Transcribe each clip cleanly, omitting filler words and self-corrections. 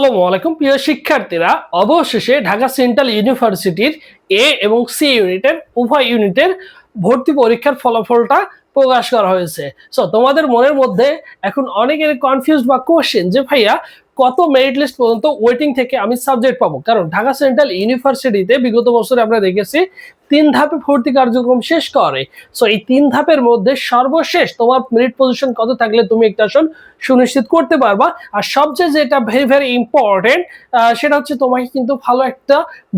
আসসালামু আলাইকুম প্রিয় শিক্ষার্থীরা, অবশেষে ঢাকা সেন্ট্রাল ইউনিভার্সিটির এ এবং সি ইউনিটের উভয় ইউনিটের ভর্তি পরীক্ষার ফলাফলটা প্রকাশ করা হয়েছে। সো তোমাদের মনের মধ্যে এখন অনেকের কনফিউজ বা কোশ্চেন যে ভাইয়া কত মেরিট লিস্ট পর্যন্ত ওয়েটিং থেকে আমি সাবজেক্ট পাবো, কারণ ঢাকা সেন্ট্রাল ইউনিভার্সিটিতে বিগত বছরে আমরা দেখেছি 3 ধাপে ভর্তি কার্যক্রম শেষ করে। সো এই 3 ধাপের মধ্যে সর্বশেষ তোমার মেরিট পজিশন কত থাকলে তুমি একটা আসন সুনিশ্চিত করতে পারবা। আর সবচেয়ে যেটা ভেরি ভেরি ইম্পর্টেন্ট সেটা হচ্ছে তোমাকে কিন্তু ভালো একটা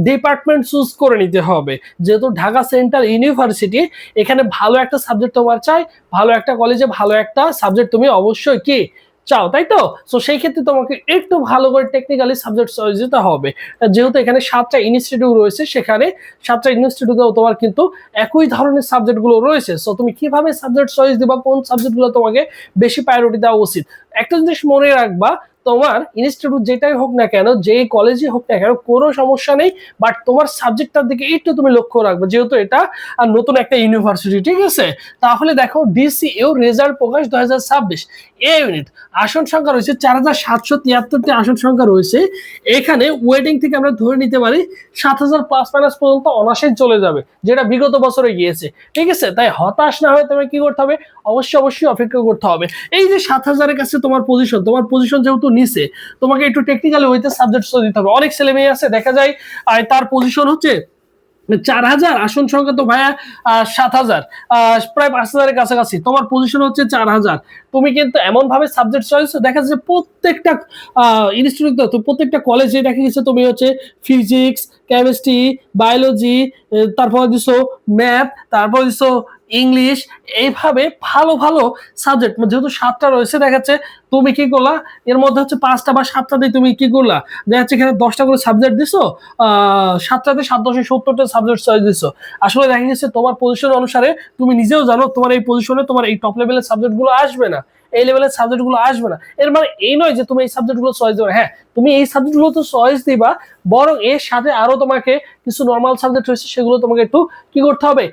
ডিপার্টমেন্ট চুজ করে নিতে হবে। যেহেতু ঢাকা সেন্ট্রাল ইউনিভার্সিটি, এখানে ভালো একটা সাবজেক্ট তোমার চাই, ভালো একটা কলেজে ভালো একটা সাবজেক্ট তুমি অবশ্যই কি চাও, তাই তো? সো সেই ক্ষেত্রে তোমাকে একটু ভালো করে টেকনিক্যালি সাবজেক্ট চয়েস দিতে হবে। যেহেতু এখানে 7টা ইনস্টিটিউট রয়েছে, সেখানে 7টা ইনস্টিটিউটেও তোমার কিন্তু একই ধরনের সাবজেক্টগুলো রয়েছে। সো তুমি কিভাবে সাবজেক্ট চয়েস দিবা, কোন সাবজেক্টগুলো তোমাকে বেশি প্রায়োরিটি দেওয়া উচিত। একটা জিনিস মনে রাখবা, তোমার ইনস্টিটিউট যেটাই হোক না কেন, যেই কলেজে হোক না কেন, কোনো সমস্যা নেই, বাট তোমার সাবজেক্টটার দিকে একটু তুমি লক্ষ্য রাখবে, যেহেতু এটা নতুন একটা ইউনিভার্সিটি, ঠিক আছে? তাহলে দেখো ডিসিইউ রেজাল্ট প্রকাশ 2026 এ ইউনিট আসন সংখ্যা রয়েছে 4773টি আসন সংখ্যা রয়েছে। এখানে ওয়েটিং থেকে আমরা ধরে নিতে পারি 7000 প্লাস মাইনাস পর্যন্ত অনায়াসে চলে যাবে, যেটা বিগত বছরে গিয়েছে, ঠিক আছে? তাই হতাশ না হয়ে তুমি কি করতে হবে, অবশ্যই অপেক্ষা করতে হবে। এই যে 7000-এর কাছে তোমার পজিশন যেহেতু নিচে, তোমাকে একটু টেকনিক্যালি হইতে সাবজেক্ট দিতে হবে। অনেক ছেলে মেয়ে আছে দেখা যায় তার পজিশন হচ্ছে 4000, আসন সংখ্যা তো ভাইয়া 7000, প্রায় 5000-এর কাছাকাছি, তোমার পজিশন হচ্ছে 4000। তুমি কিন্তু এমন ভাবে সাবজেক্ট চয়েস দেখা যাচ্ছে প্রত্যেকটা ইনস্টিটিউট, প্রত্যেকটা কলেজে দেখা গেছে তুমি হচ্ছে ফিজিক্স, কেমিস্ট্রি, বায়োলজি, তারপর দিছো ম্যাথ, তারপর দিছো ইংলিশ, এইভাবে ভালো ভালো সাবজেক্ট যেহেতু 7টা রয়েছে, দেখাচ্ছে তুমি কি করলা, এর মধ্যে হচ্ছে 5টা বা 7টা দিয়ে তুমি কি করলা, দেখা যাচ্ছে এখানে 10টা করে সাবজেক্ট দিছো, 7টাতে 7-10-70টা সাবজেক্ট চয়েস দিছো। আসলে দেখা গেছে তোমার পজিশন অনুসারে, তুমি নিজেও জানো তোমার এই পজিশনে তোমার এই টপ লেভেলের সাবজেক্ট গুলো আসবে না, এই লেভেলের সাবজেক্ট গুলো আসবে না। এর মানে এই নয় যে তুমি এই সাবজেক্ট গুলো চয়েস দিবে, হ্যাঁ তুমি এই সাবজেক্ট গুলো তো চয়েস দিবা, বরং এর সাথে আরো তোমাকে কিছু নর্মাল সাবজেক্ট রয়েছে, সেগুলো তোমাকে একটু কি করতে হবে,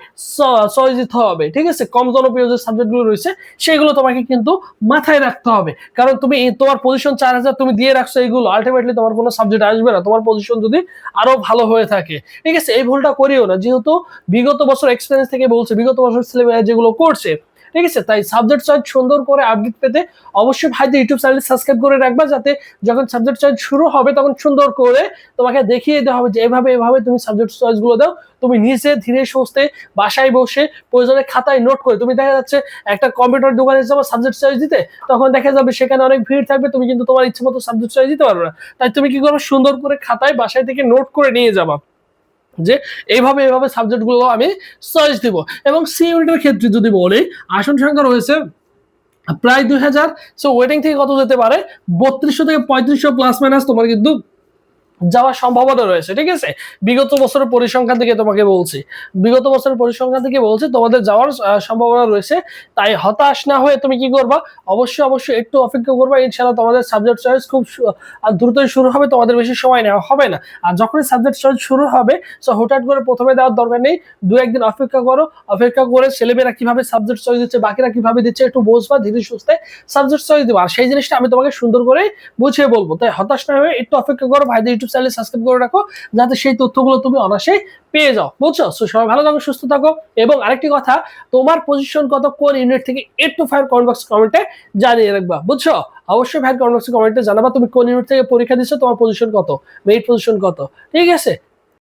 চয়েস দিতে হবে, ঠিক আছে? কম জনপ্রিয় যে সাবজেক্ট গুলো রয়েছে সেগুলো তোমাকে কিন্তু মাথায় রাখতে হবে, কারণ তুমি তোমার পজিশন 4000 তুমি দিয়ে রাখছো, এইগুলো আলটিমেটলি তোমার কোনো সাবজেক্ট আসবে না, তোমার পজিশন যদি আরো ভালো হয়ে থাকে, ঠিক আছে? এই ভুলটা করিও না, যেহেতু বিগত বছর এক্সপেরিয়েন্স থেকে বলছে, বিগত বছর ছেলেমেয়েরা যেগুলো করছে, ঠিক আছে? তাই সাবজেক্ট চয়েস সুন্দর করে আপডেট পেতে অবশ্যই ভাইদের ইউটিউব চ্যানেল সাবস্ক্রাইব করে রাখবা, যাতে যখন সাবজেক্ট চয়েস শুরু হবে তখন সুন্দর করে তোমাকে দেখিয়ে দেওয়া হবে যে এভাবে এভাবে তুমি সাবজেক্ট চয়েস গুলো দাও। তুমি নিজে ধীরে সুস্থে বাসায় বসে প্রয়োজনে খাতায় নোট করে, তুমি দেখা যাচ্ছে একটা কম্পিউটার দোকানে যাবো সাবজেক্ট চয়েস দিতে, তখন দেখা যাবে সেখানে অনেক ভিড় থাকবে, তুমি কিন্তু তোমার ইচ্ছে মতো সাবজেক্ট চয়েস দিতে পারবে না। তাই তুমি কি করবে, সুন্দর করে খাতায় বাসায় থেকে নোট করে নিয়ে যাবা যে এইভাবে এভাবে সাবজেক্ট গুলো আমি চয়েস দিব। এবং সি ইউনিটের ক্ষেত্রে যদি বলি, আসন সংখ্যা রয়েছে প্রায় 2000। সো ওয়েটিং থেকে কত যেতে পারে, 3200 থেকে 3500 প্লাস মাইনাস তোমার কিন্তু যাওয়ার সম্ভাবনা রয়েছে, ঠিক আছে? বিগত বছরের পরিসংখ্যান থেকে তোমাকে বলছি, বিগত বছরের পরিসংখ্যান থেকে বলছি তোমাদের যাওয়ার সম্ভাবনা রয়েছে। তাই হতাশ না হয়ে তুমি কি করবা, অবশ্যই একটু অপেক্ষা করবা, ইনশাআল্লাহ তোমাদের সাবজেক্ট চয়েস খুব দ্রুতই শুরু হবে, তোমাদের বেশি সময় নেওয়া হবে না। আর যখনই সাবজেক্ট চয়েস শুরু হবে, সো হঠাৎ করে প্রথমে দেওয়ার দরকার নেই, 2-1 দিন অপেক্ষা করো, অপেক্ষা করে ছেলেমেয়েরা কিভাবে সাবজেক্ট চয়েস দিচ্ছে, বাকিরা কিভাবে দিচ্ছে একটু বুঝবা, ধীরে সুস্থে সাবজেক্ট চয়েস দিবা। আর সেই জিনিসটা আমি তোমাকে সুন্দর করে বুঝিয়ে বলবো। তাই হতাশ না হয়ে একটু অপেক্ষা করো, ভাইদের ইউটিউব চ্যানেল সাবস্ক্রাইব করে রাখো, যাতে সেই তথ্যগুলো তুমি অনায়াসে পেয়ে যাও, বুঝছো? সো সবাই ভালো থাকো, সুস্থ থাকো। এবং আরেকটি কথা, তোমার পজিশন কত কোন ইউনিট থেকে একটু ফায়ার কমেন্ট বক্স কমেন্টে জানিয়ে রাখবা, বুঝছো? অবশ্যই ফায়ার কমেন্ট বক্সে কমেন্টে জানাবা তুমি কোন ইউনিট থেকে পরীক্ষা দিচ্ছ, তোমার পজিশন কত, মেরিট পজিশন কত, ঠিক আছে?